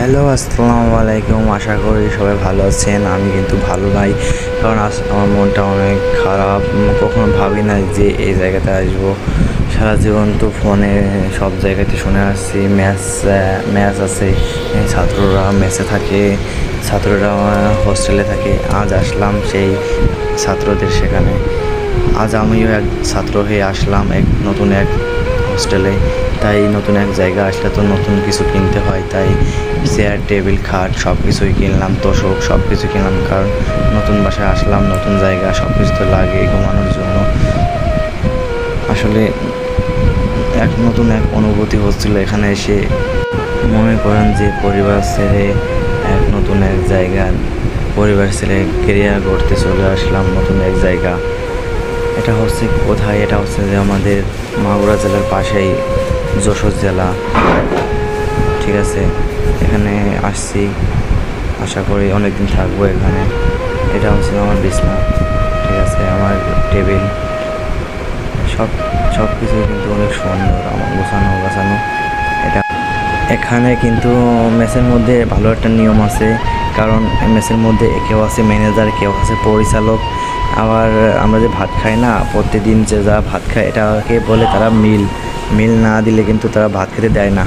Hello, আসসালামু আলাইকুম। আশা করি সবাই ভালো আছেন। আমি কিন্তু ভালো নাই, কারণ আজ আমার মনটা অনেক খারাপ। কখনো ভাবি না যে এই জায়গাতে আসবো। সারা জীবন তো ফোনে সব জায়গাতে শুনে আসছি ম্যাচ আছে, ছাত্ররা মেসে থাকে, ছাত্ররা হোস্টেলে থাকে। আজ আসলাম সেই ছাত্রদের সেখানে। আজ আমিও এক ছাত্র হয়ে আসলাম নতুন এক হোস্টেলে। তাই নতুন এক জায়গা আসলে তো নতুন কিছু কিনতে হয়, তাই চেয়ার টেবিল খাট সব কিছুই কিনলাম, তোষক সব কিছু কিনলাম, কারণ নতুন বাসায় আসলাম, নতুন জায়গা, সব কিছু তো লাগে ঘুমানোর জন্য। আসলে নতুন এক অনুভূতি হচ্ছিল এখানে এসে। মনে করেন যে পরিবার ছেড়ে নতুন এক জায়গা, পরিবার ছেড়ে কেরিয়ার গড়তে চলে আসলাম নতুন এক জায়গা। এটা হচ্ছে কোথায়? এটা হচ্ছে যে আমাদের মাগুরা জেলার পাশেই যশোর জেলা। ঠিক আছে, এখানে আসছি, আশা করি অনেক দিন থাকবো এখানে। এটা হচ্ছে আমার বিছনা, ঠিক আছে, আমার টেবিল, সব সব কিছু কিন্তু অনেক সুন্দর, আমার গোছানো। এটা এখানে কিন্তু মেসের মধ্যে ভালো একটা নিয়ম আছে, কারণ মেসের মধ্যে কেউ আছে ম্যানেজার, কেউ আছে পরিচালক। আবার আমরা যে ভাত খাই না, প্রতিদিন যে যা ভাত খায়, এটাকে বলে তারা মিল না দিলে কিন্তু তারা ভাত খেতে দেয় না।